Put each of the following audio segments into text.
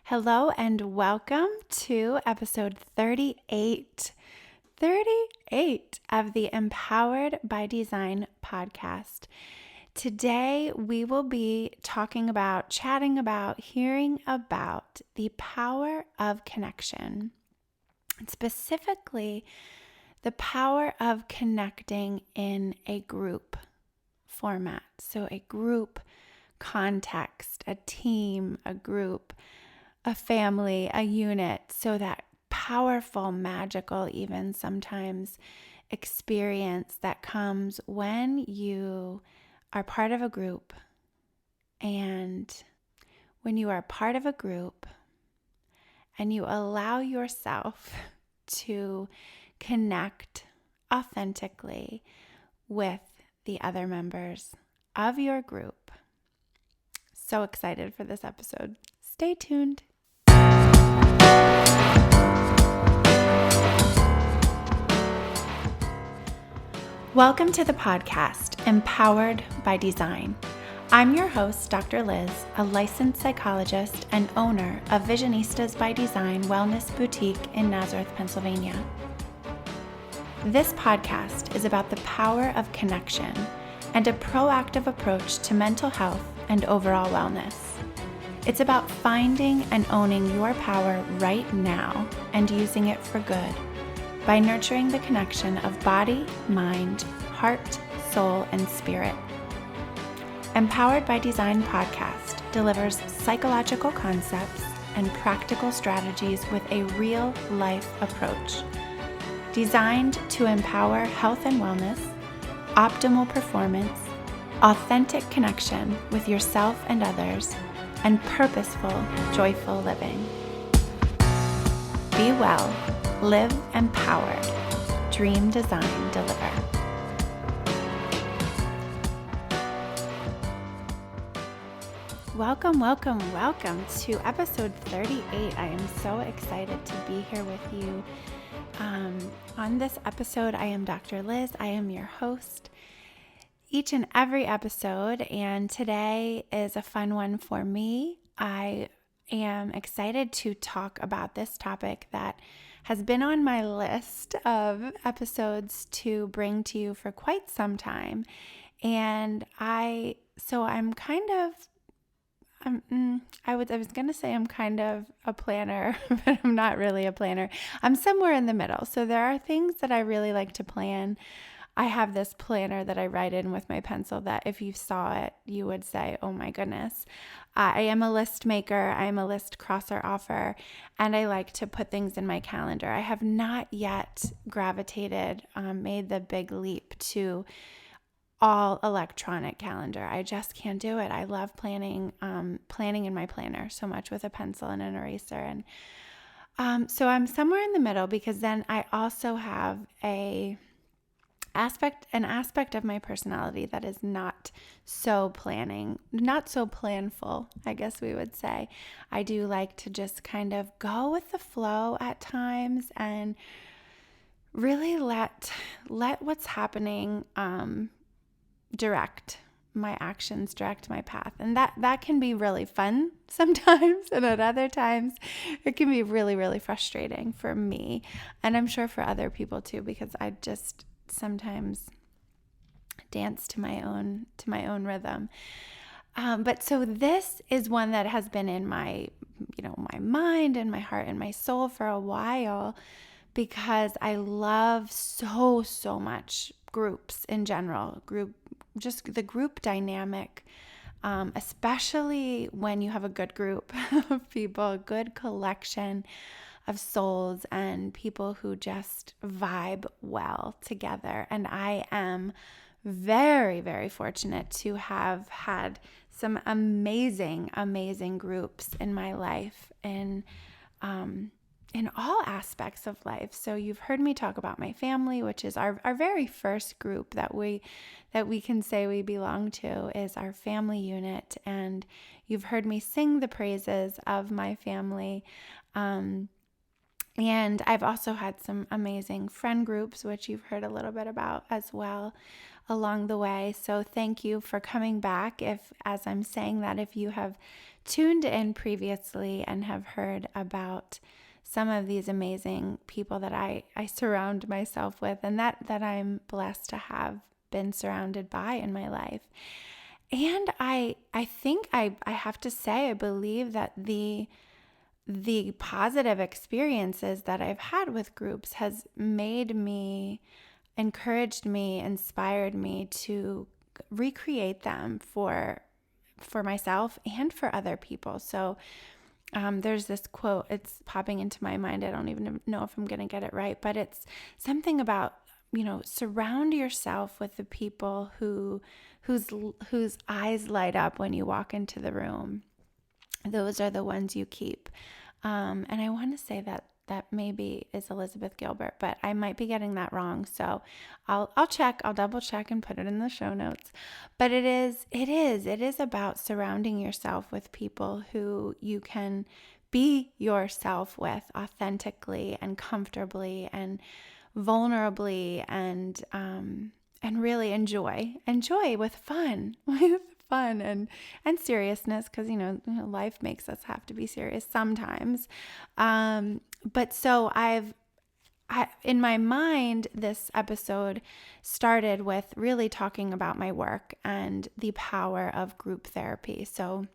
Hello and welcome to episode 38 of the Empowered by Design podcast. Today we will be chatting about, hearing about the power of connection, and specifically the power of connecting in a group format. So a group context, a team, a group, a family, a unit, so that powerful, magical, even sometimes experience that comes when you are part of a group. And when you are part of a group and you allow yourself to connect authentically with the other members of your group. So excited for this episode. Stay tuned. Welcome to the podcast, Empowered by Design. I'm your host, Dr. Liz, a licensed psychologist and owner of Visionistas by Design Wellness Boutique in Nazareth, Pennsylvania. This podcast is about the power of connection and a proactive approach to mental health and overall wellness. It's about finding and owning your power right now and using it for good by nurturing the connection of body, mind, heart, soul, and spirit. Empowered by Design podcast delivers psychological concepts and practical strategies with a real-life approach, designed to empower health and wellness, optimal performance, authentic connection with yourself and others, and purposeful, joyful living. Be well, live empowered, dream, design, deliver. Welcome to episode 38. I am so excited to be here with you. On this episode, I am Dr. Liz. I am your host each and every episode, and today is a fun one for me. I am excited to talk about this topic that has been on my list of episodes to bring to you for quite some time. And I was going to say I'm kind of a planner, but I'm not really a planner. I'm somewhere in the middle. So there are things that I really like to plan. I have this planner that I write in with my pencil that if you saw it, you would say, oh my goodness. I am a list maker. I am a list crosser offer, and I like to put things in my calendar. I have not yet made the big leap to all electronic calendar. I just can't do it. I love planning in my planner so much with a pencil and an eraser. And so I'm somewhere in the middle, because then I also have an aspect of my personality that is not so planful, I guess we would say. I do like to just kind of go with the flow at times and really let what's happening direct my actions, direct my path. And that can be really fun sometimes, and at other times it can be really, really frustrating for me, and I'm sure for other people too, because I just sometimes dance to my own rhythm. But so this is one that has been in my mind and my heart and my soul for a while, because I love so much groups in general, just the group dynamic, especially when you have a good group of people, a good collection of souls and people who just vibe well together. And I am very, very fortunate to have had some amazing groups in my life, in all aspects of life. So you've heard me talk about my family, which is our very first group that we can say we belong to, is our family unit. And you've heard me sing the praises of my family. And I've also had some amazing friend groups, which you've heard a little bit about as well along the way. So thank you for coming back. If, as I'm saying that, if you have tuned in previously and have heard about some of these amazing people that I surround myself with, and that I'm blessed to have been surrounded by in my life. And I think I have to say, I believe that the positive experiences that I've had with groups has made me, encouraged me, inspired me to recreate them for myself and for other people. So there's this quote, it's popping into my mind. I don't even know if I'm going to get it right, but it's something about, surround yourself with the people whose eyes light up when you walk into the room. Those are the ones you keep. And I want to say that maybe is Elizabeth Gilbert, but I might be getting that wrong. So I'll double check and put it in the show notes. But it is about surrounding yourself with people who you can be yourself with authentically and comfortably and vulnerably and really enjoy with fun, and seriousness, because life makes us have to be serious sometimes. But so in my mind, this episode started with really talking about my work and the power of group therapy. So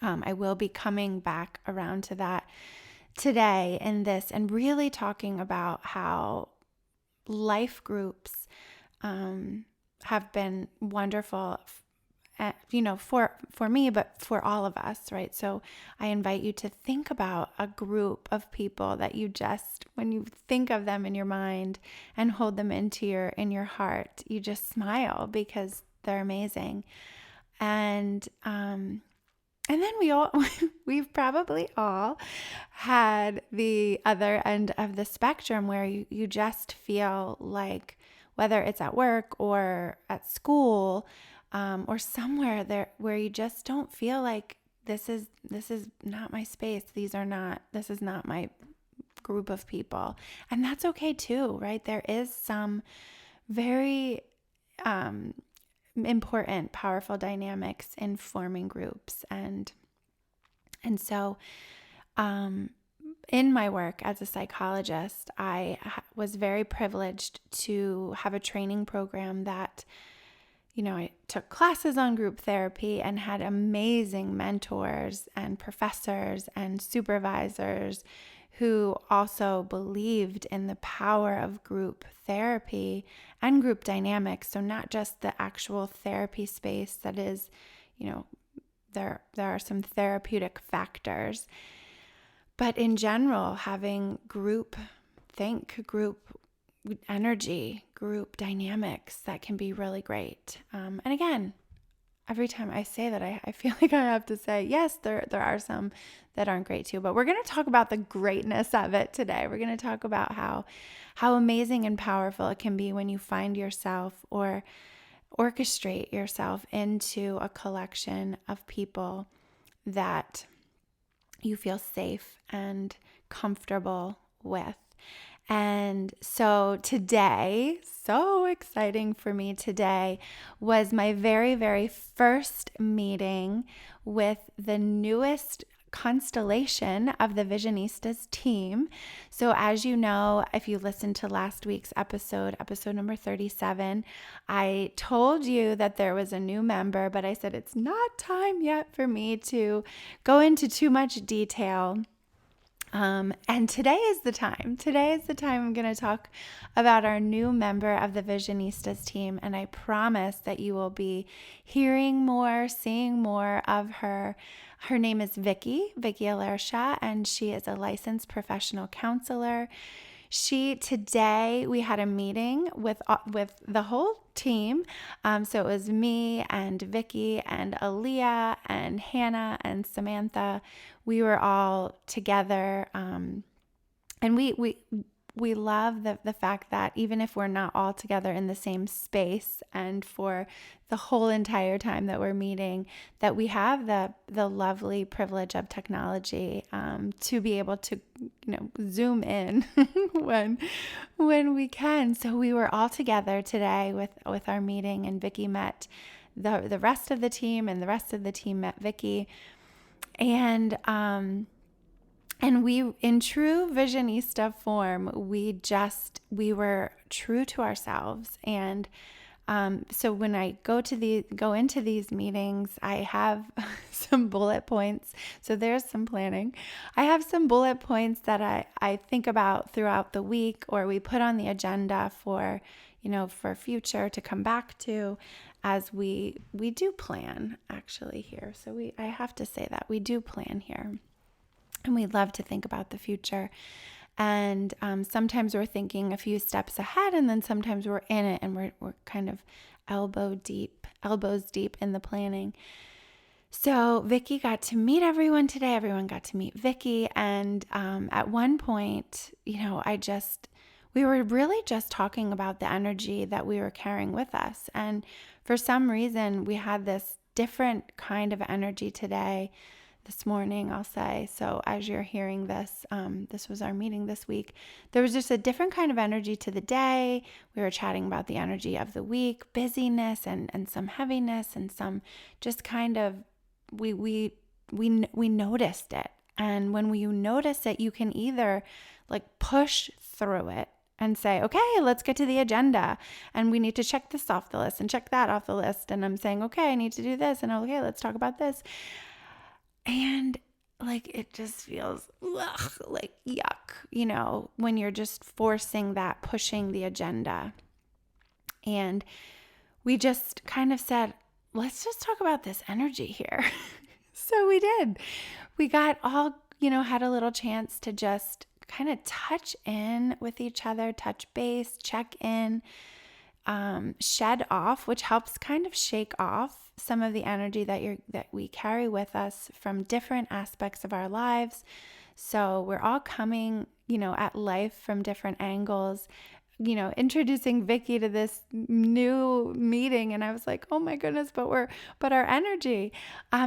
I will be coming back around to that today in this, and really talking about how life groups have been wonderful, for me, but for all of us, right? So I invite you to think about a group of people that you just, when you think of them in your mind and hold them in your heart, you just smile because they're amazing. And then we've probably all had the other end of the spectrum where you just feel like, whether it's at work or at school, or somewhere there where you just don't feel like this is not my space. This is not my group of people. And that's okay too, right? There is some very important, powerful dynamics in forming groups. And so in my work as a psychologist, I was very privileged to have a training program that, I took classes on group therapy and had amazing mentors and professors and supervisors who also believed in the power of group therapy and group dynamics. So not just the actual therapy space that is, there are some therapeutic factors, but in general, having group energy, group dynamics that can be really great. And again, every time I say that, I feel like I have to say, yes, there are some that aren't great too, but we're going to talk about the greatness of it today. We're going to talk about how amazing and powerful it can be when you find yourself or orchestrate yourself into a collection of people that you feel safe and comfortable with. And so today, so exciting for me today, was my very, very first meeting with the newest constellation of the Visionistas team. So as you know, if you listened to last week's episode number 37, I told you that there was a new member, but I said it's not time yet for me to go into too much detail. And today is the time. I'm going to talk about our new member of the Visionistas team. And I promise that you will be hearing more, seeing more of her. Her name is Vicky Alercia, and she is a licensed professional counselor. Today we had a meeting with the whole team. So it was me and Vicky and Aaliyah and Hannah and Samantha. We were all together, and we love the fact that even if we're not all together in the same space and for the whole entire time that we're meeting, that we have the lovely privilege of technology to be able to zoom in when we can. So we were all together today with our meeting, and Vicky met the rest of the team, and the rest of the team met Vicky. And we, in true visionista form, we were true to ourselves. And so when I go into these meetings, I have some bullet points. So there's some planning. I have some bullet points that I think about throughout the week, or we put on the agenda for future to come back to, as we do plan actually here. So I have to say that we do plan here. And we love to think about the future. And sometimes we're thinking a few steps ahead, and then sometimes we're in it and we're kind of elbows deep in the planning. So Vicky got to meet everyone today. Everyone got to meet Vicky. And at one point, we were really just talking about the energy that we were carrying with us. And for some reason, we had this different kind of energy today. This morning, I'll say. So as you're hearing this, this was our meeting this week. There was just a different kind of energy to the day. We were chatting about the energy of the week, busyness and some heaviness and some just kind of, we noticed it. And when you notice it, you can either like push through it and say, okay, let's get to the agenda. And we need to check this off the list and check that off the list. And I'm saying, okay, I need to do this. And okay, let's talk about this. And like, it just feels like yuck, when you're just forcing that, pushing the agenda. And we just kind of said, let's just talk about this energy here. So we did. We got all, had a little chance to just kind of touch in with each other, touch base, check in, shed off, which helps kind of shake off some of the energy that we carry with us from different aspects of our lives. So we're all coming, at life from different angles, introducing Vicky to this new meeting. And I was like, oh my goodness, but our energy.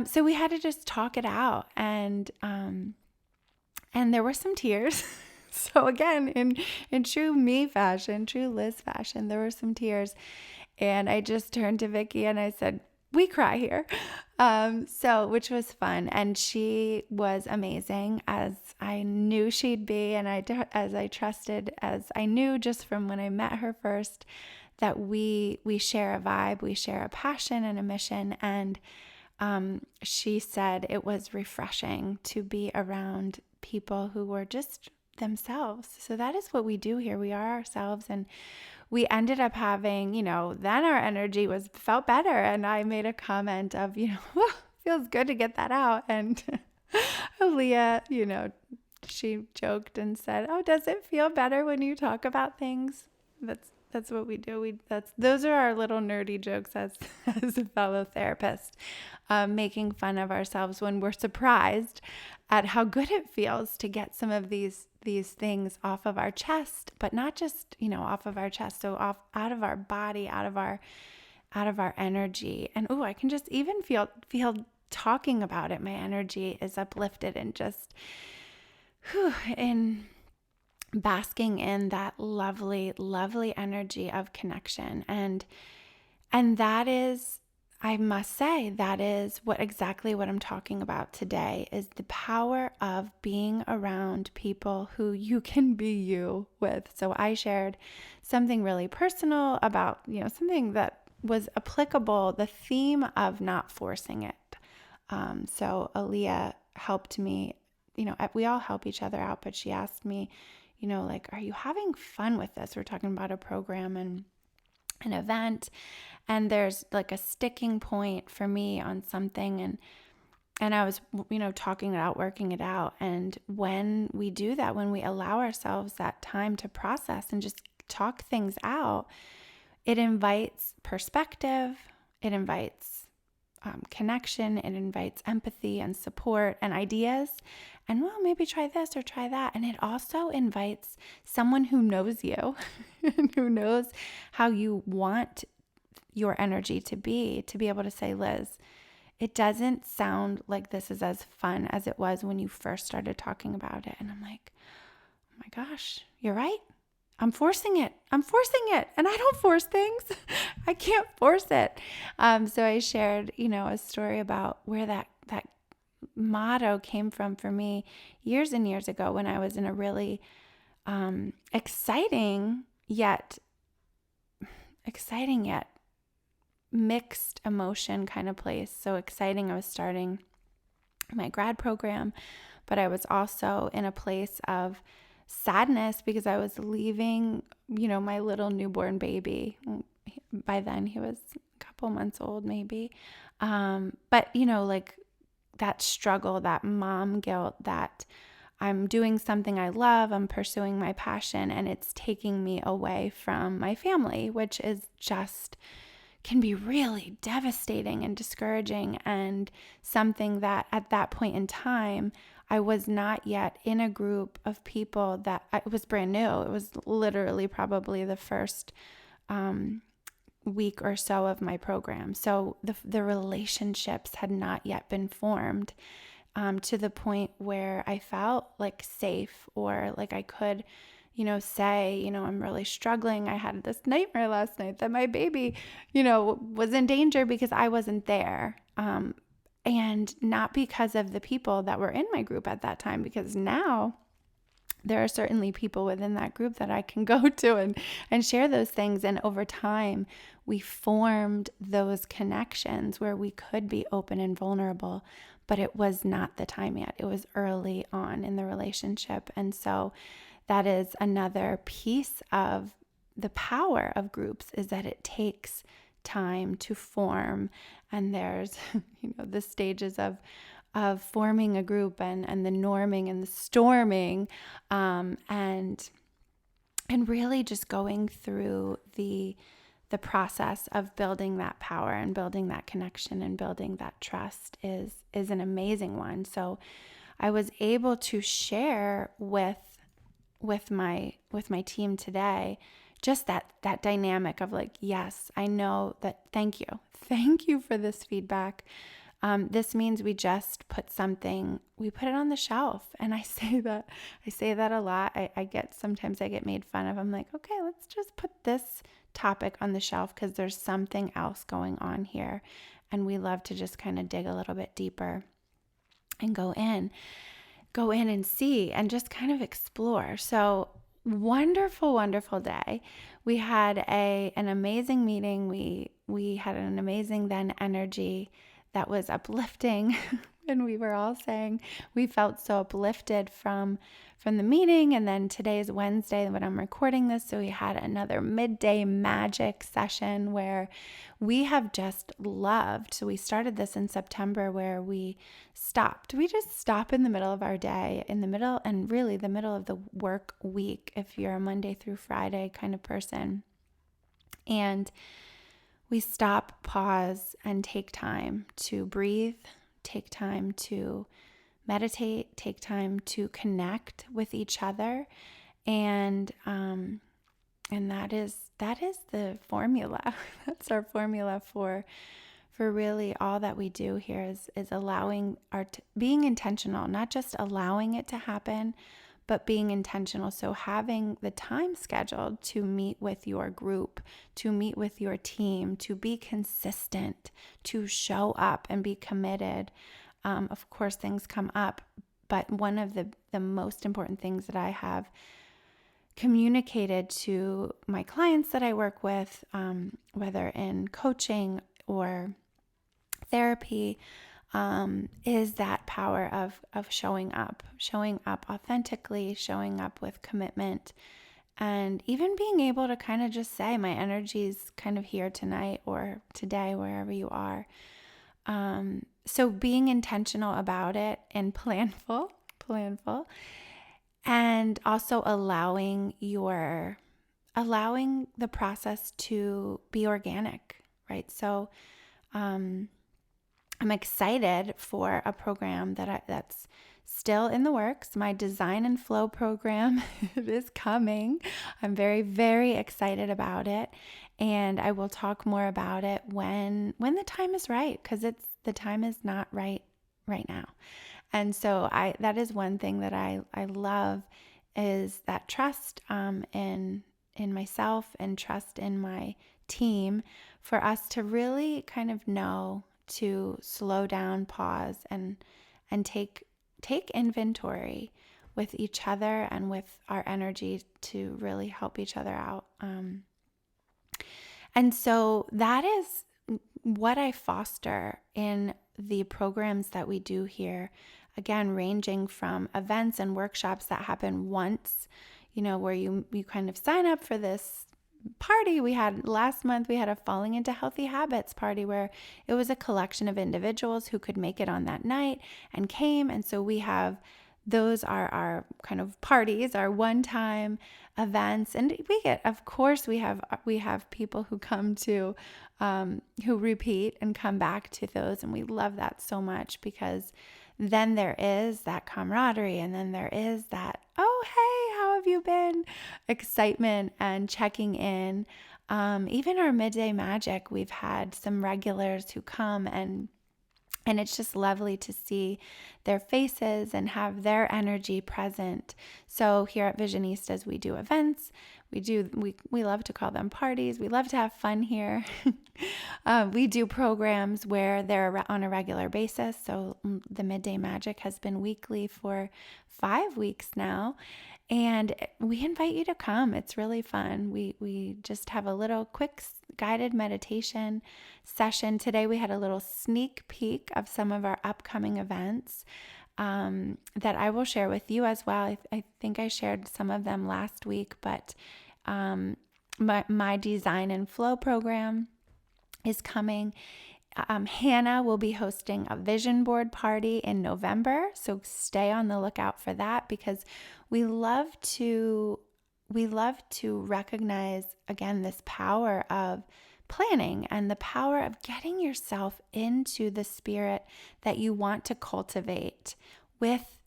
So we had to just talk it out. And there were some tears. So again, in true me fashion, true Liz fashion, there were some tears. And I just turned to Vicky and I said, we cry here. Which was fun. And she was amazing, as I knew she'd be. And as I knew just from when I met her first, that we share a vibe, we share a passion and a mission. And she said it was refreshing to be around people who were just themselves. So that is what we do here. We are ourselves. And we ended up having, then our energy felt better. And I made a comment of, feels good to get that out. And Aaliyah, she joked and said, oh, does it feel better when you talk about things? That's what we do. Those are our little nerdy jokes as a fellow therapist, making fun of ourselves when we're surprised at how good it feels to get some of these things off of our chest, but not just, off of our chest. So out of our body, out of our energy. And I can just even feel talking about it. My energy is uplifted and just, in basking in that lovely, lovely energy of connection. And that is, I must say, that is exactly what I'm talking about today, is the power of being around people who you can be you with. So I shared something really personal about, something that was applicable, the theme of not forcing it. So Aaliyah helped me, we all help each other out, but she asked me, are you having fun with this? We're talking about a program and an event, and there's like a sticking point for me on something, and I was, talking it out, working it out. And when we do that, when we allow ourselves that time to process and just talk things out, it invites perspective, it invites connection, it invites empathy and support and ideas. And maybe try this or try that. And it also invites someone who knows you and who knows how you want your energy to be able to say, Liz, it doesn't sound like this is as fun as it was when you first started talking about it. And I'm like, oh my gosh, you're right. I'm forcing it. And I don't force things. I can't force it. So I shared, a story about where that motto came from for me years and years ago when I was in a really exciting yet mixed emotion kind of place. So exciting, I was starting my grad program, but I was also in a place of sadness because I was leaving, my little newborn baby. By then he was a couple months old maybe. But like that struggle, that mom guilt, that I'm doing something I love, I'm pursuing my passion, and it's taking me away from my family, which is just can be really devastating and discouraging, and something that at that point in time, I was not yet in a group of people that it was brand new. It was literally probably the first week or so of my program. So the relationships had not yet been formed to the point where I felt like safe, or like I could say, I'm really struggling. I had this nightmare last night that my baby, was in danger because I wasn't there. And not because of the people that were in my group at that time, because now there are certainly people within that group that I can go to and share those things. And over time, we formed those connections where we could be open and vulnerable, but it was not the time yet. It was early on in the relationship. And so that is another piece of the power of groups, is that it takes time to form. And there's, the stages of forming a group and the norming and the storming, and really just going through the process of building that power and building that connection and building that trust is an amazing one. So I was able to share with my team today just that dynamic of like, yes, I know that. Thank you for this feedback. This means we just put it on the shelf. And I say that a lot. Sometimes I get made fun of. I'm like, okay, let's just put this topic on the shelf because there's something else going on here. And we love to just kind of dig a little bit deeper and go in and see and just kind of explore. So wonderful, wonderful day. We had an amazing meeting. We had an amazing then energy that was uplifting. And we were all saying we felt so uplifted from the meeting. And then today is Wednesday when I'm recording this. So we had another midday magic session where we have just loved. So we started this in September where we stopped. We just stop in the middle of our day, in the middle of the work week, if you're a Monday through Friday kind of person. And we stop, pause, and take time to breathe, take time to meditate, take time to connect with each other. And that is the formula. That's our formula for really all that we do here is allowing being intentional, not just allowing it to happen, but being intentional. So having the time scheduled to meet with your group, to meet with your team, to be consistent, to show up and be committed. Of course, things come up, but one of the most important things that I have communicated to my clients that I work with, whether in coaching or therapy, is that power of showing up authentically, showing up with commitment, and even being able to kind of just say, my energy's kind of here tonight or today, wherever you are. So being intentional about it and planful, and also allowing the process to be organic, right? So, I'm excited for a program that's still in the works. My Design and Flow program, it is coming. I'm very, very excited about it. And I will talk more about it when the time is right, because the time is not right now. And so that is one thing that I love, is that trust in myself and trust in my team, for us to really kind of know to slow down, pause, and and take inventory with each other and with our energy to really help each other out. And so that is what I foster in the programs that we do here. Again, ranging from events and workshops that happen once, where you kind of sign up for this party. We had last month, we had a Falling into Healthy Habits party where it was a collection of individuals who could make it on that night and came. And so those are our kind of parties, our one-time events. And of course, we have people who come to, who repeat and come back to those. And we love that so much, because then there is that camaraderie, and then there is that, oh, hey, how have you been? Excitement and checking in. Even our midday magic, we've had some regulars who come, and it's just lovely to see their faces and have their energy present. So here at Visionistas, we do events. We love to call them parties. We love to have fun here. We do programs where they're on a regular basis. So the Midday Magic has been weekly for 5 weeks now. And we invite you to come. It's really fun. We just have a little quick guided meditation session. Today we had a little sneak peek of some of our upcoming events that I will share with you as well. I think I shared some of them last week, but my Design and Flow program is coming. Hannah will be hosting a vision board party in November, so stay on the lookout for that, because we love to recognize, again, this power of planning and the power of getting yourself into the spirit that you want to cultivate with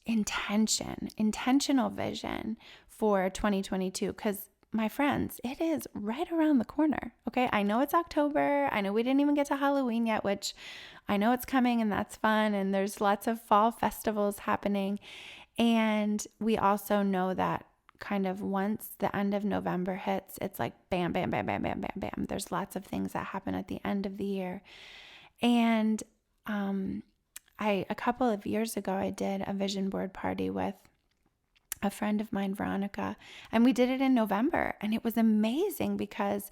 intentional vision for 2022, because my friends, it is right around the corner. Okay. I know it's October. I know we didn't even get to Halloween yet, which I know it's coming, and that's fun. And there's lots of fall festivals happening. And we also know that kind of once the end of November hits, it's like bam, bam, bam, bam, bam, bam, bam. There's lots of things that happen at the end of the year. And a couple of years ago, I did a vision board party with a friend of mine, Veronica, and we did it in November, and it was amazing because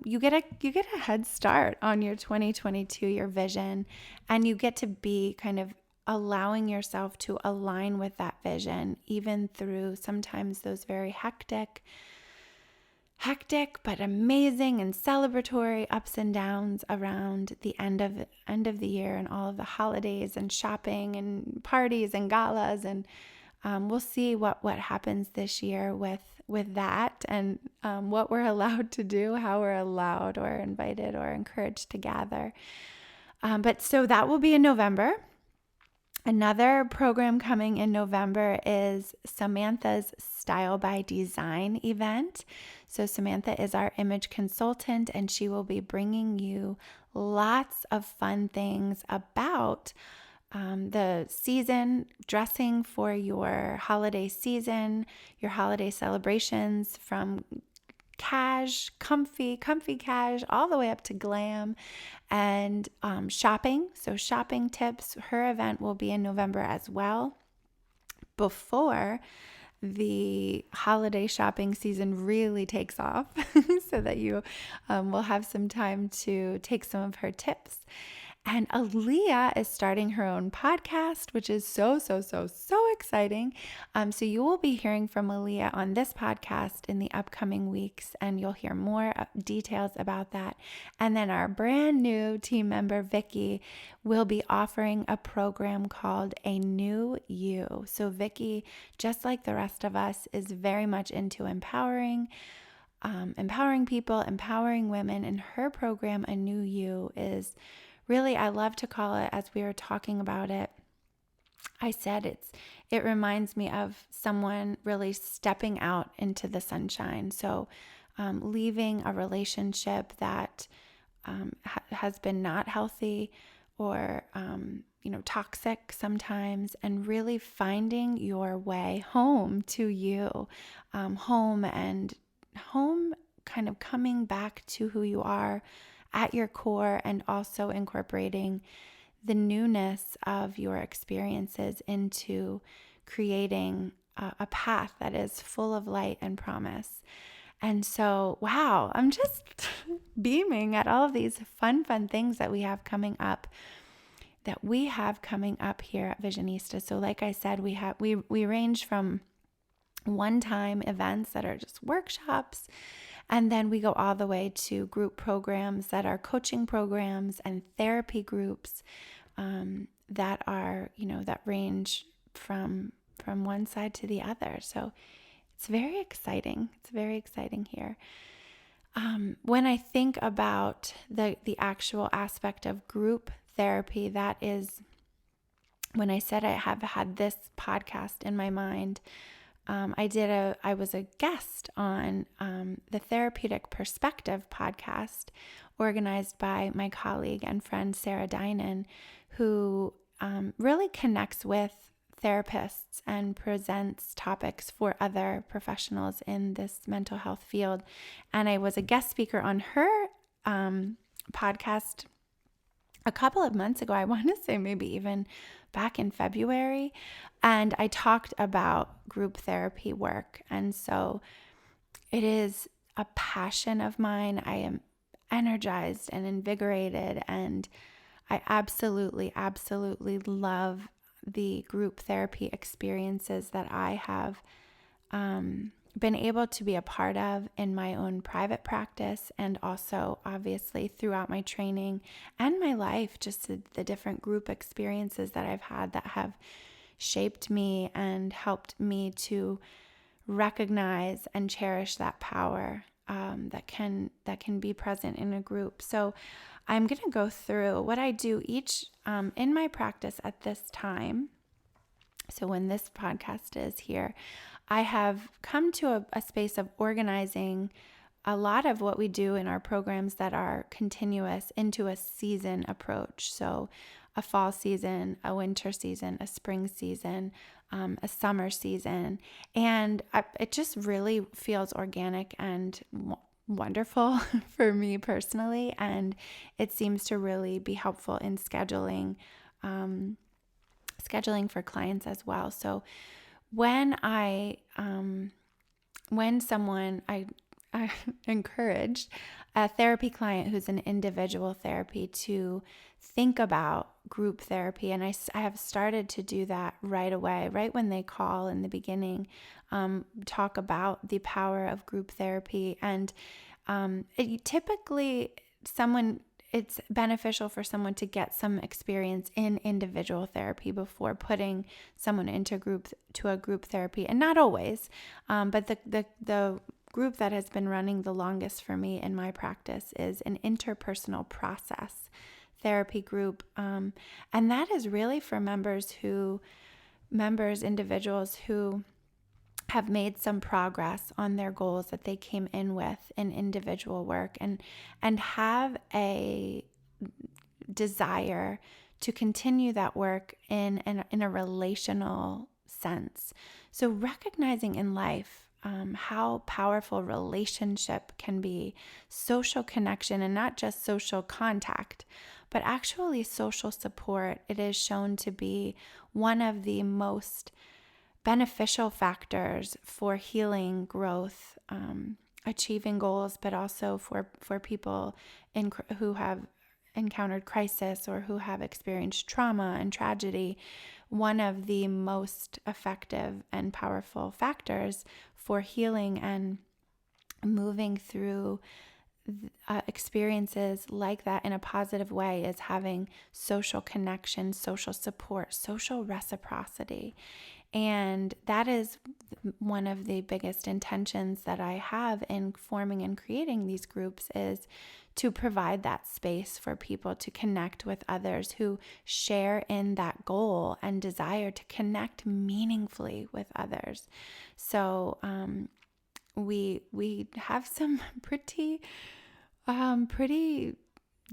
you get a head start on your 2022, your vision, and you get to be kind of allowing yourself to align with that vision, even through sometimes those very hectic but amazing and celebratory ups and downs around the end of the year, and all of the holidays and shopping and parties and galas. And we'll see what happens this year with that, and what we're allowed to do, how we're allowed or invited or encouraged to gather. But so that will be in November. Another program coming in November is Samantha's Style by Design event. So Samantha is our image consultant, and she will be bringing you lots of fun things about the season, dressing for your holiday season, your holiday celebrations, from comfy cash, all the way up to glam, and shopping. So shopping tips. Her event will be in November as well, before the holiday shopping season really takes off, so that you will have some time to take some of her tips. And Aaliyah is starting her own podcast, which is so exciting. So you will be hearing from Aaliyah on this podcast in the upcoming weeks, and you'll hear more details about that. And then our brand new team member, Vicky, will be offering a program called A New You. So Vicky, just like the rest of us, is very much into empowering people, empowering women. And her program, A New You, is really, I love to call it, as we were talking about it, I said it reminds me of someone really stepping out into the sunshine. So leaving a relationship that has been not healthy, or toxic sometimes, and really finding your way home to you, home kind of coming back to who you are at your core, and also incorporating the newness of your experiences into creating a path that is full of light and promise. And so, wow, I'm just beaming at all of these fun things that we have coming up here at Visionistas. So like I said, we range from one-time events that are just workshops, and then we go all the way to group programs that are coaching programs and therapy groups that are, that range from one side to the other. So it's very exciting. It's very exciting here. When I think about the actual aspect of group therapy, that is when I said I have had this podcast in my mind. I was a guest on the Therapeutic Perspective podcast, organized by my colleague and friend Sarah Dinan, who really connects with therapists and presents topics for other professionals in this mental health field. And I was a guest speaker on her podcast a couple of months ago. I want to say maybe even back in February. And I talked about group therapy work. And so it is a passion of mine. I am energized and invigorated, and I absolutely love the group therapy experiences that I have been able to be a part of in my own private practice, and also obviously throughout my training and my life, just the different group experiences that I've had that have shaped me and helped me to recognize and cherish that power that can be present in a group. So I'm going to go through what I do each in my practice at this time. So when this podcast is here, I have come to a space of organizing a lot of what we do in our programs that are continuous into a season approach. So a fall season, a winter season, a spring season, a summer season. And it just really feels organic and wonderful for me personally. And it seems to really be helpful in scheduling for clients as well. So when I encouraged a therapy client who's an individual therapy to think about group therapy, and I have started to do that right away, right when they call in the beginning, talk about the power of group therapy. And it's beneficial for someone to get some experience in individual therapy before putting someone into a group therapy. And not always, but the group that has been running the longest for me in my practice is an interpersonal process therapy group. And that is really for individuals who have made some progress on their goals that they came in with in individual work, and have a desire to continue that work in a relational sense. So recognizing in life how powerful relationship can be, social connection, and not just social contact, but actually social support. It is shown to be one of the most beneficial factors for healing, growth, achieving goals, but also for people who have encountered crisis or who have experienced trauma and tragedy. One of the most effective and powerful factors for healing and moving through experiences like that in a positive way is having social connection, social support, social reciprocity. And that is one of the biggest intentions that I have in forming and creating these groups, is to provide that space for people to connect with others who share in that goal and desire to connect meaningfully with others. So we have some pretty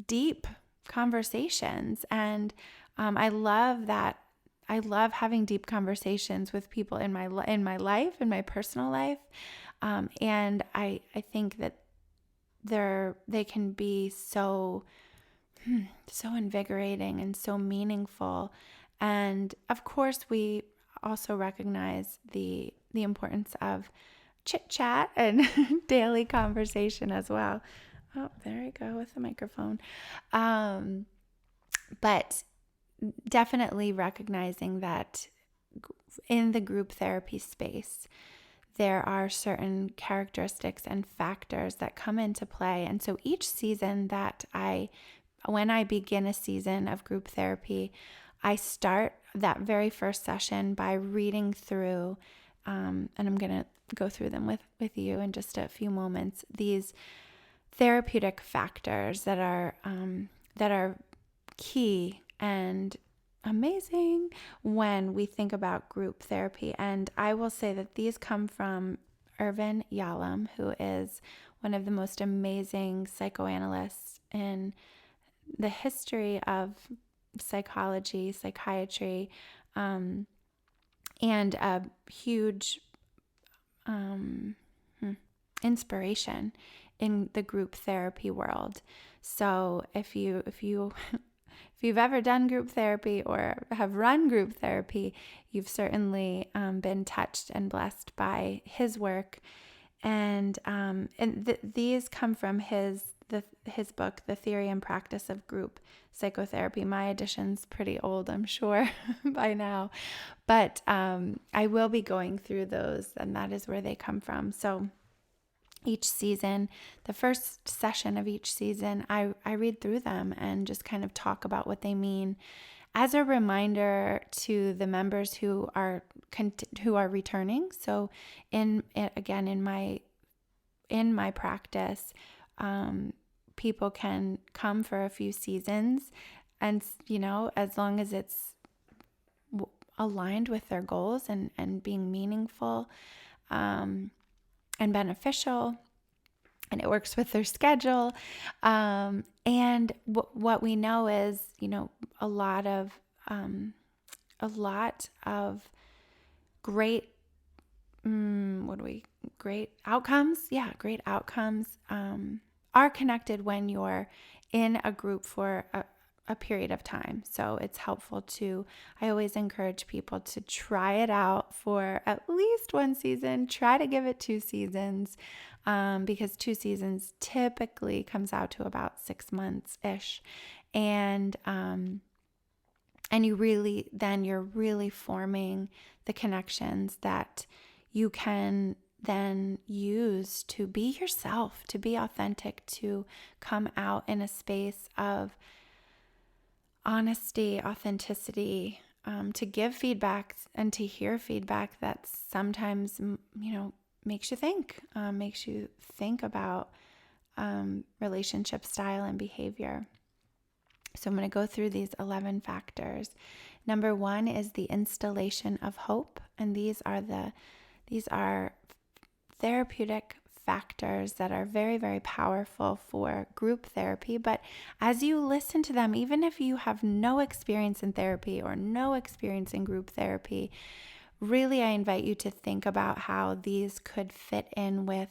deep conversations, and I love that. I love having deep conversations with people in my life, in my personal life, and I think that they can be so so invigorating and so meaningful. And of course, we also recognize the importance of chit chat and daily conversation as well. Oh, there I go with the microphone. But definitely recognizing that in the group therapy space, there are certain characteristics and factors that come into play. And so each season when I begin a season of group therapy, I start that very first session by reading through, and I'm going to go through them with you in just a few moments, these therapeutic factors that are key and amazing when we think about group therapy. And I will say that these come from Irvin Yalom, who is one of the most amazing psychoanalysts in the history of psychology, psychiatry, and a huge inspiration in the group therapy world. So if you've ever done group therapy or have run group therapy, you've certainly been touched and blessed by his work. And these come from his book, The Theory and Practice of Group Psychotherapy. My edition's pretty old, I'm sure, by now. But I will be going through those, and that is where they come from. So each season, the first session of each season, I read through them and just kind of talk about what they mean as a reminder to the members who are returning. So in my practice, people can come for a few seasons, and as long as it's aligned with their goals and being meaningful and beneficial, and it works with their schedule. And what we know is, a lot of great, great outcomes. Yeah, great outcomes are connected when you're in a group for a period of time. So it's helpful I always encourage people to try it out for at least one season. Try to give it 2 seasons, because 2 seasons typically comes out to about 6 months-ish. And you're really forming the connections that you can then use to be yourself, to be authentic, to come out in a space of honesty, authenticity, to give feedback and to hear feedback that sometimes, makes you think about relationship style and behavior. So I'm going to go through these 11 factors. Number 1 is the installation of hope, and these are therapeutic factors that are very, very powerful for group therapy. But as you listen to them, even if you have no experience in therapy or no experience in group therapy, really I invite you to think about how these could fit in with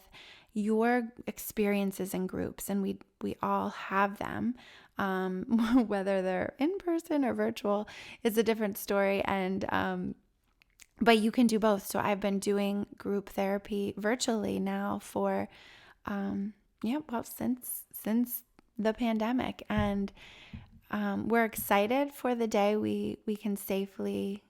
your experiences in groups. And we all have them. Whether they're in person or virtual is a different story. And but you can do both. So I've been doing group therapy virtually now for, since the pandemic. And we're excited for the day we can safely,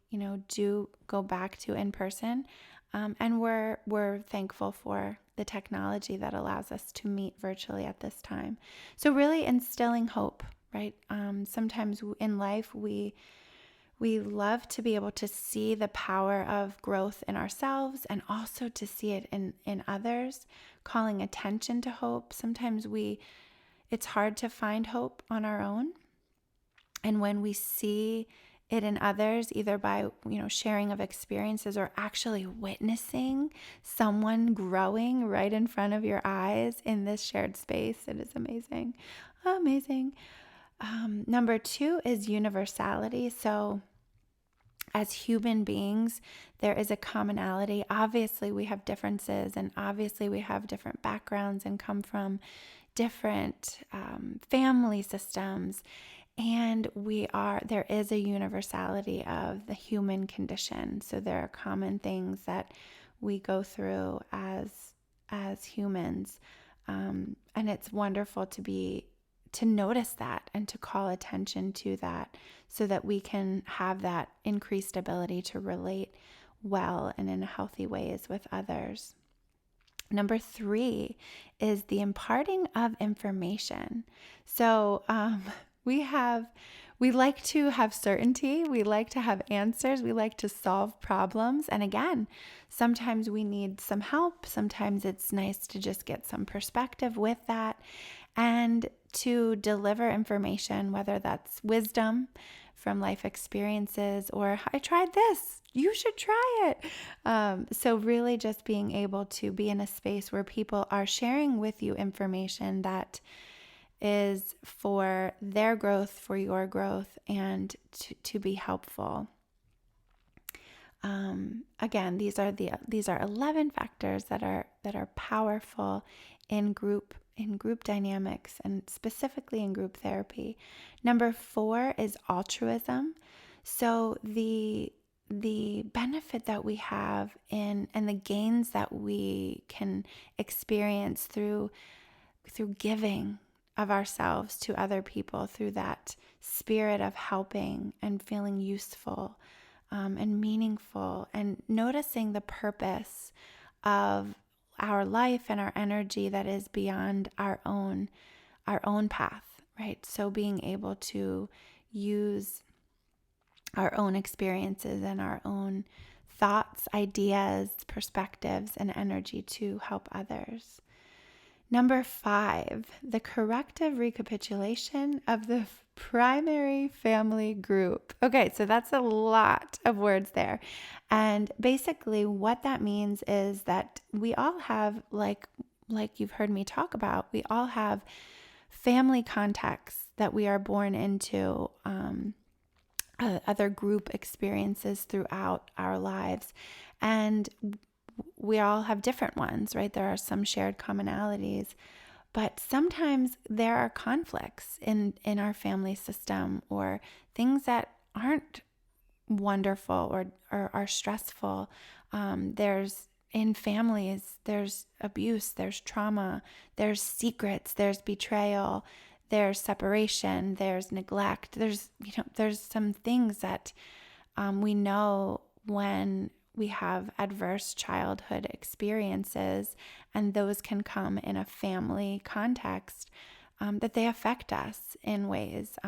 go back to in person. And we're thankful for the technology that allows us to meet virtually at this time. So really instilling hope, right? Sometimes in life we love to be able to see the power of growth in ourselves and also to see it in others, calling attention to hope. Sometimes it's hard to find hope on our own. And when we see it in others, either by, sharing of experiences or actually witnessing someone growing right in front of your eyes in this shared space, it is amazing. Amazing. Number 2 is universality. So as human beings, there is a commonality. Obviously, we have differences, and obviously we have different backgrounds and come from different family systems, and there is a universality of the human condition. So there are common things that we go through as humans, and it's wonderful to notice that and to call attention to that, so that we can have that increased ability to relate well and in healthy ways with others. Number 3 is the imparting of information. So we like to have certainty. We like to have answers. We like to solve problems. And again, sometimes we need some help. Sometimes it's nice to just get some perspective with that and to deliver information, whether that's wisdom from life experiences or I tried this, you should try it. So really just being able to be in a space where people are sharing with you information that is for their growth, for your growth, and to be helpful. Again, these are 11 factors that are powerful in group dynamics, and specifically in group therapy. Number 4 is altruism. So the benefit that we have and the gains that we can experience through giving of ourselves to other people, through that spirit of helping and feeling useful and meaningful, and noticing the purpose of our life and our energy that is beyond our own path, right? So being able to use our own experiences and our own thoughts, ideas, perspectives, and energy to help others. Number 5, the corrective recapitulation of the primary family group. Okay, so that's a lot of words there. And basically what that means is that we all have, like you've heard me talk about, we all have family contexts that we are born into, other group experiences throughout our lives. And we all have different ones, right? There are some shared commonalities, but sometimes there are conflicts in our family system, or things that aren't wonderful or are stressful. In families, there's abuse, there's trauma, there's secrets, there's betrayal, there's separation, there's neglect. There's some things that we know when we have adverse childhood experiences, and those can come in a family context, that they affect us in ways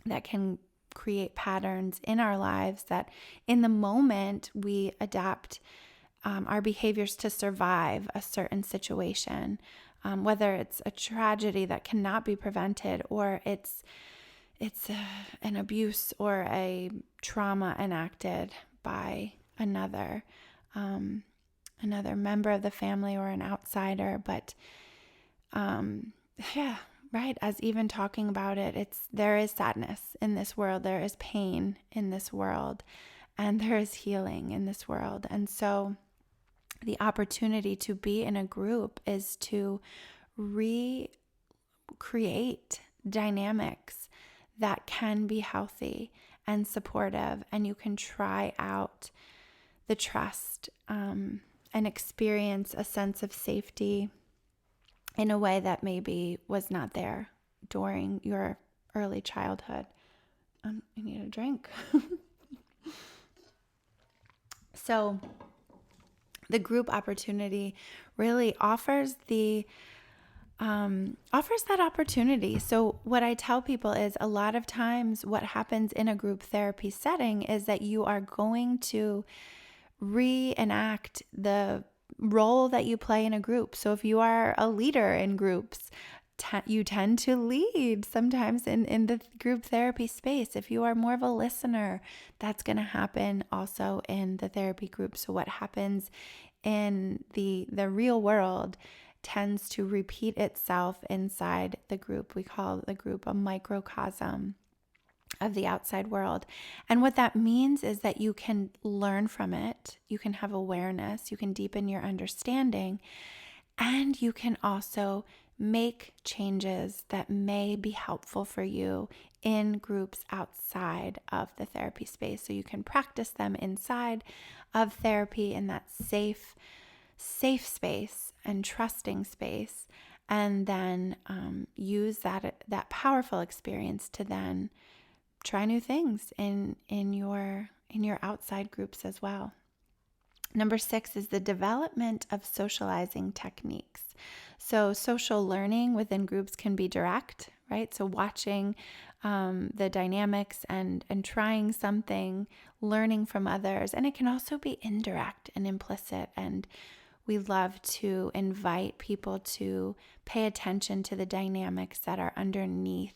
that can create patterns in our lives that in the moment we adapt our behaviors to survive a certain situation, whether it's a tragedy that cannot be prevented, or it's an abuse or a trauma enacted by another member of the family or an outsider. But right, as even talking about it, there is sadness in this world, there is pain in this world, and there is healing in this world. And so the opportunity to be in a group is to recreate dynamics that can be healthy and supportive, and you can try out the trust and experience a sense of safety in a way that maybe was not there during your early childhood. I need a drink. So the group opportunity really offers that opportunity. So what I tell people is, a lot of times what happens in a group therapy setting is that you are going to reenact the role that you play in a group. So if you are a leader in groups, you tend to lead sometimes in the group therapy space. If you are more of a listener, that's going to happen also in the therapy group. So what happens in the real world tends to repeat itself inside the group. We call the group a microcosm of the outside world. And what that means is that you can learn from it, you can have awareness, you can deepen your understanding, and you can also make changes that may be helpful for you in groups outside of the therapy space. So you can practice them inside of therapy in that safe space and trusting space, and then use that powerful experience to then try new things in your outside groups as well. Number 6 is the development of socializing techniques. So social learning within groups can be direct, right? So watching the dynamics and trying something, learning from others. And it can also be indirect and implicit. And we love to invite people to pay attention to the dynamics that are underneath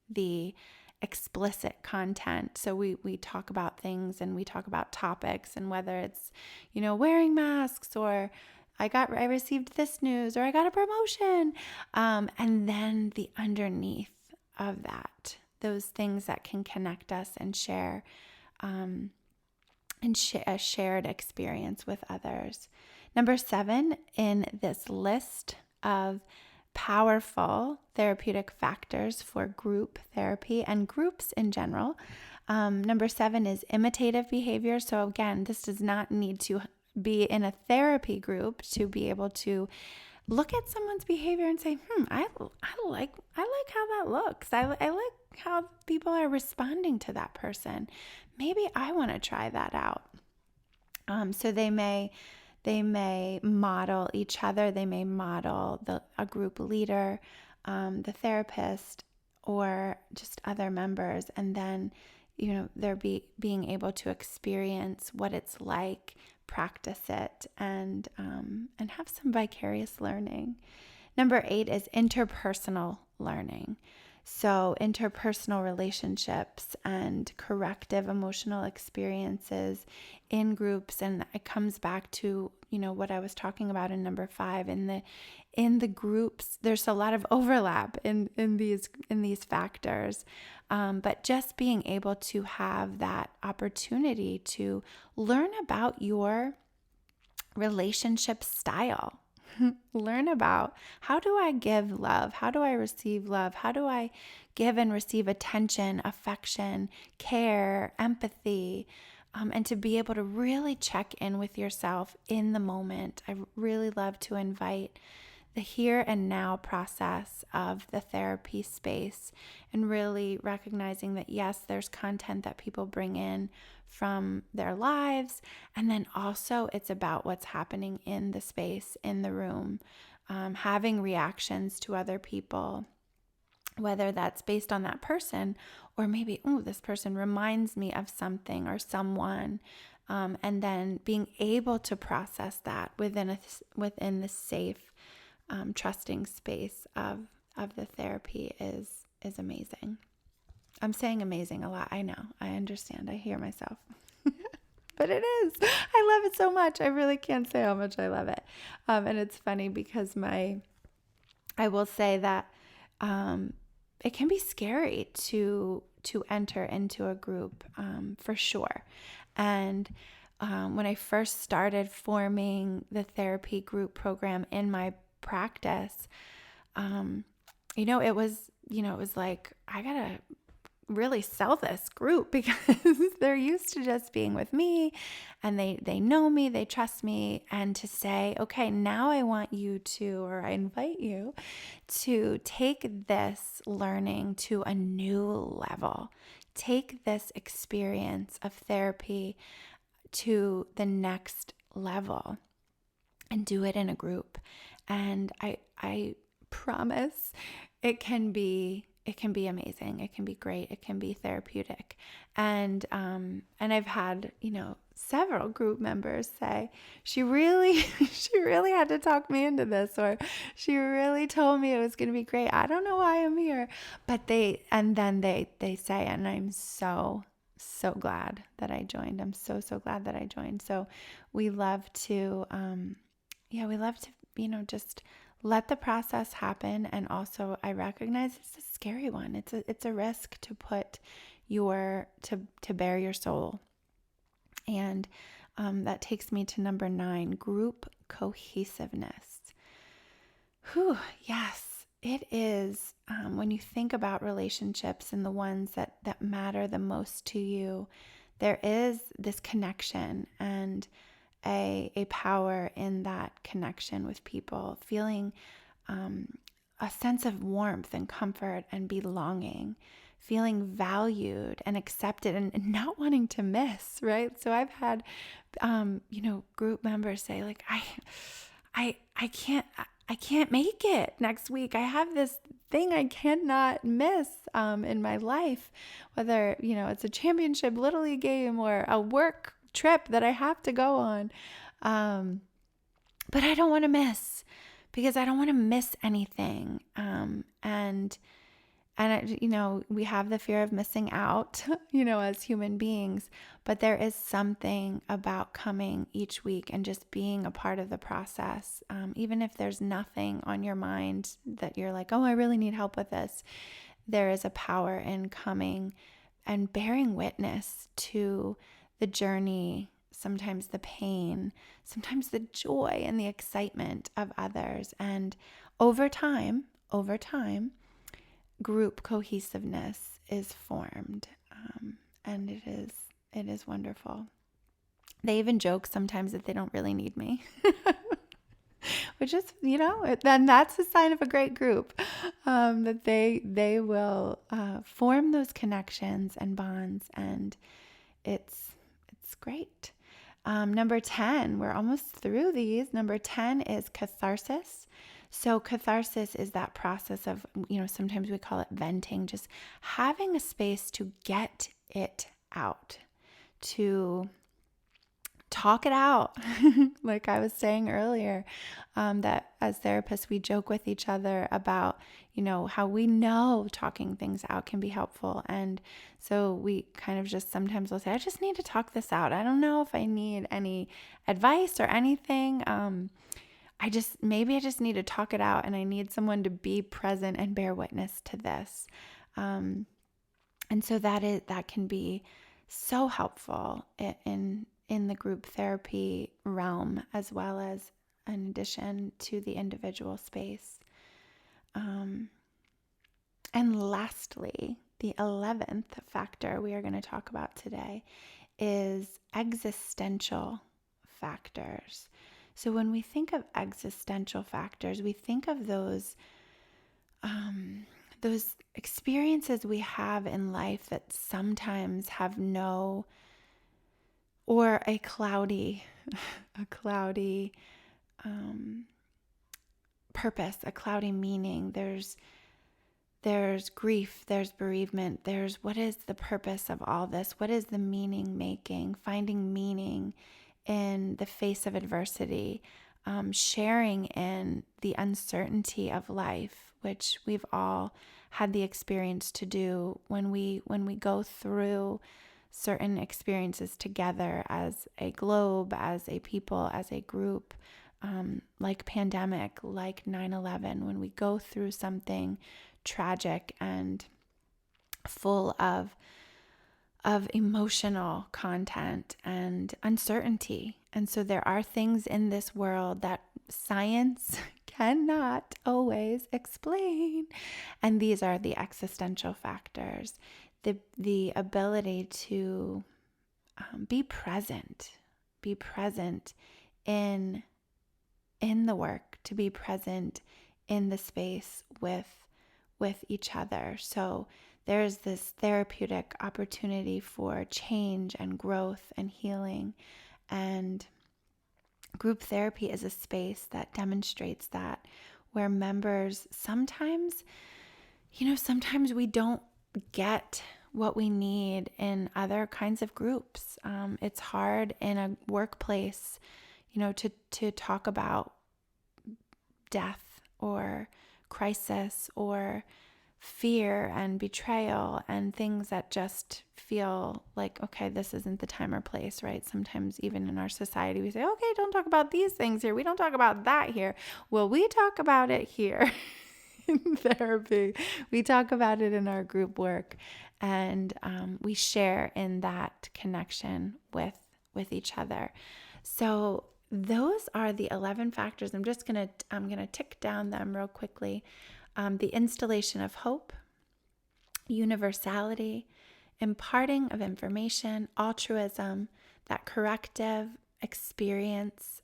the explicit content. So we talk about things and we talk about topics, and whether it's, wearing masks, or I received this news, or I got a promotion. And then the underneath of that, those things that can connect us and share, a shared experience with others. Number 7 in this list of powerful therapeutic factors for group therapy and groups in general. Number 7 is imitative behavior. So again, this does not need to be in a therapy group to be able to look at someone's behavior and say, I like how that looks. I like how people are responding to that person. Maybe I want to try that out. So they may model each other. They may model a group leader, the therapist, or just other members. And then, they're being able to experience what it's like, practice it, and have some vicarious learning. Number 8 is interpersonal learning. So interpersonal relationships and corrective emotional experiences in groups. And it comes back to, what I was talking about in number 5. In the groups, there's a lot of overlap in these factors. But just being able to have that opportunity to learn about your relationship style. Learn about, how do I give love? How do I receive love? How do I give and receive attention, affection, care, empathy, and to be able to really check in with yourself in the moment. I really love to invite the here and now process of the therapy space, and really recognizing that, yes, there's content that people bring in from their lives, and then also it's about what's happening in the space, in the room, having reactions to other people, whether that's based on that person, or maybe, this person reminds me of something or someone, and then being able to process that within the safe, trusting space of the therapy is amazing. I'm saying amazing a lot. I know. I understand. I hear myself. But it is. I love it so much. I really can't say how much I love it. And it's funny because I will say that it can be scary to enter into a group, for sure. And when I first started forming the therapy group program in my practice, it was like, I gotta really sell this group because they're used to just being with me, and they know me, they trust me, and to say, okay, now I want you to, or I invite you to take this learning to a new level, take this experience of therapy to the next level, and do it in a group. And I promise it can be amazing. It can be great. It can be therapeutic. And I've had, several group members say, she really had to talk me into this, or she really told me it was going to be great. I don't know why I'm here. But they say, and I'm so glad that I joined. I'm so glad that I joined. So we love to, just let the process happen. And also, I recognize it's a scary one. It's a risk to put to bear your soul. And that takes me to number 9, group cohesiveness. Yes. it is, when you think about relationships and the ones that matter the most to you, there is this connection and a power in that connection with people, feeling a sense of warmth and comfort and belonging, feeling valued and accepted, and not wanting to miss, right? So I've had, group members say like, I can't make it next week. I have this thing I cannot miss in my life, whether, it's a championship Little League game or a work trip that I have to go on. But I don't want to miss, because I don't want to miss anything. And we have the fear of missing out, as human beings, but there is something about coming each week and just being a part of the process. Even if there's nothing on your mind that you're like, oh, I really need help with this, there is a power in coming and bearing witness to the journey, sometimes the pain, sometimes the joy and the excitement of others. And over time, group cohesiveness is formed, and it is wonderful. They even joke sometimes that they don't really need me, which is, then that's a sign of a great group, that they will form those connections and bonds, and it's great. Number 10, we're almost through these. Number 10 is catharsis. So catharsis is that process of, sometimes we call it venting, just having a space to get it out, to talk it out. Like I was saying earlier, that as therapists, we joke with each other about, how we know talking things out can be helpful. And so we kind of just sometimes will say, I just need to talk this out. I don't know if I need any advice or anything. I just need to talk it out, and I need someone to be present and bear witness to this. And so that can be so helpful in the group therapy realm, as well as in addition to the individual space. And lastly, the 11th factor we are going to talk about today is existential factors. So when we think of existential factors, we think of those experiences we have in life that sometimes have no, or a cloudy purpose, a cloudy meaning. There's grief, there's bereavement, there's what is the purpose of all this? What is the meaning making? Finding meaning in the face of adversity, sharing in the uncertainty of life, which we've all had the experience to do when we go through certain experiences together as a globe, as a people, as a group, like pandemic, like 9/11, when we go through something tragic and full of emotional content and uncertainty. And so there are things in this world that science cannot always explain. And these are the existential factors, the ability to be present in the work, to be present in the space with each other. So there's this therapeutic opportunity for change and growth and healing. And group therapy is a space that demonstrates that, where members sometimes we don't get what we need in other kinds of groups. It's hard in a workplace, to talk about death or crisis or fear and betrayal and things that just feel like, okay, this isn't the time or place, right? Sometimes even in our society, we say, okay, don't talk about these things here. We don't talk about that here. Well, we talk about it here in therapy. We talk about it in our group work, and we share in that connection with each other. So those are the 11 factors. I'm going to tick down them real quickly. the installation of hope, universality, imparting of information, altruism, that corrective experience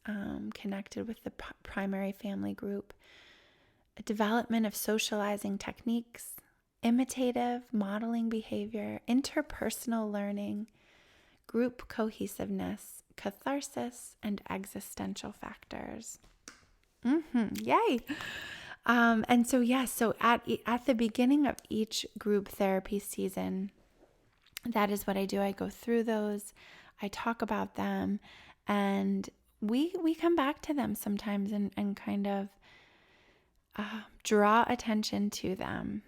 connected with the primary family group, a development of socializing techniques, imitative, modeling behavior, interpersonal learning, group cohesiveness, catharsis, and existential factors. Yay! And so at the beginning of each group therapy season, that is what I do. I go through those, I talk about them, and we come back to them sometimes and kind of draw attention to them,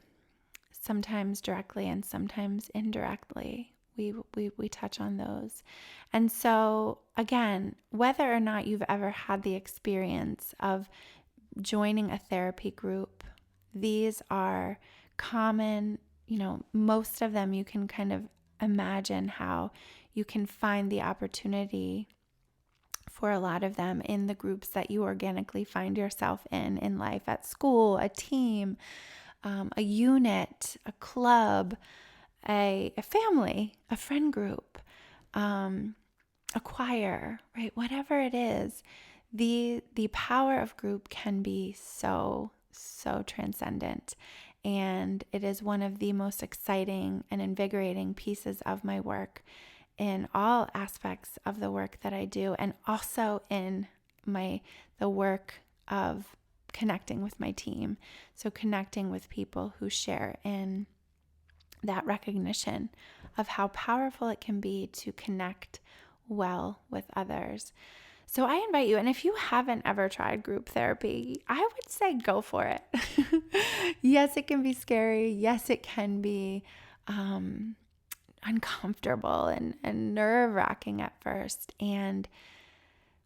sometimes directly and sometimes indirectly. We touch on those. And so again, whether or not you've ever had the experience of joining a therapy group, these are common, most of them you can kind of imagine how you can find the opportunity for a lot of them in the groups that you organically find yourself in life, at school, a team, a unit, a club, a family, a friend group, a choir, right? Whatever it is, the power of group can be so transcendent. And it is one of the most exciting and invigorating pieces of my work in all aspects of the work that I do, and also in the work of connecting with my team. So connecting with people who share in that recognition of how powerful it can be to connect well with others. So I invite you, and if you haven't ever tried group therapy, I would say go for it. Yes, it can be scary. Yes, it can be uncomfortable and nerve-wracking at first. And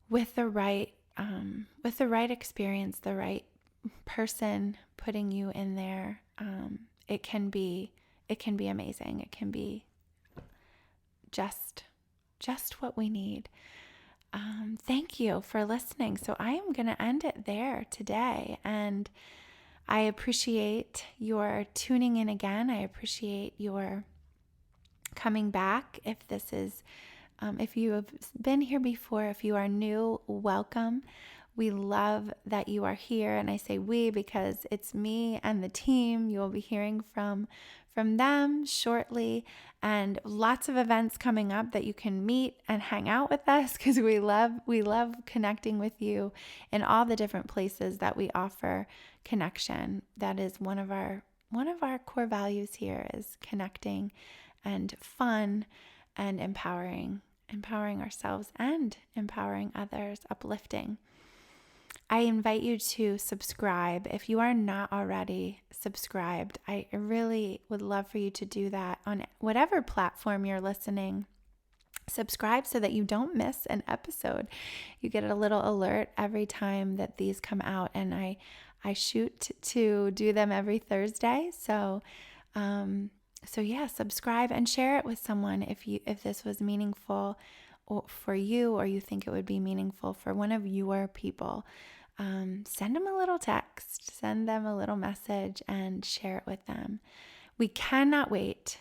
with the right experience, the right person putting you in there, it can be amazing. It can be just what we need. Thank you for listening. So I am going to end it there today. And I appreciate your tuning in again. I appreciate your coming back. If this is, if you have been here before, if you are new, welcome. We love that you are here. And I say we because it's me and the team. You will be hearing from them shortly, and lots of events coming up that you can meet and hang out with us, because we love connecting with you in all the different places that we offer connection. That is one of our core values here, is connecting and fun and empowering ourselves and empowering others, uplifting. I invite you to subscribe. If you are not already subscribed, I really would love for you to do that on whatever platform you're listening. Subscribe so that you don't miss an episode. You get a little alert every time that these come out, and I shoot to do them every Thursday. So yeah, subscribe and share it with someone if this was meaningful for you, or you think it would be meaningful for one of your people. Send them a little text, send them a little message, and share it with them. We cannot wait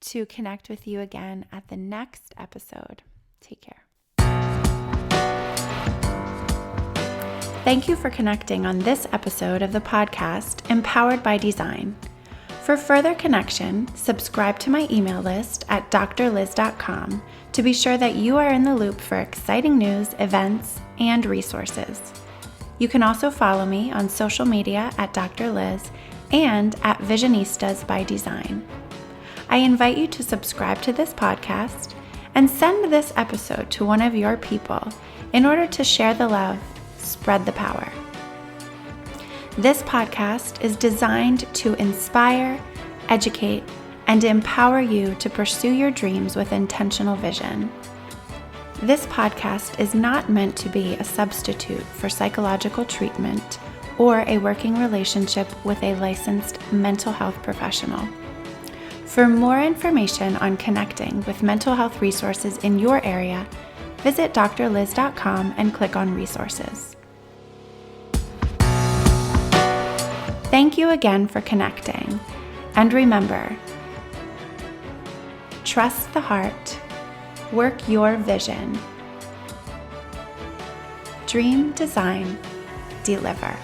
to connect with you again at the next episode. Take care. Thank you for connecting on this episode of the podcast, Empowered by Design. For further connection, subscribe to my email list at drliz.com to be sure that you are in the loop for exciting news, events, and resources. You can also follow me on social media at Dr. Liz and at Visionistas by Design. I invite you to subscribe to this podcast and send this episode to one of your people in order to share the love, spread the power. This podcast is designed to inspire, educate, and empower you to pursue your dreams with intentional vision. This podcast is not meant to be a substitute for psychological treatment or a working relationship with a licensed mental health professional. For more information on connecting with mental health resources in your area, visit drliz.com and click on resources. Thank you again for connecting. And remember, trust the heart, work your vision, dream, design, deliver.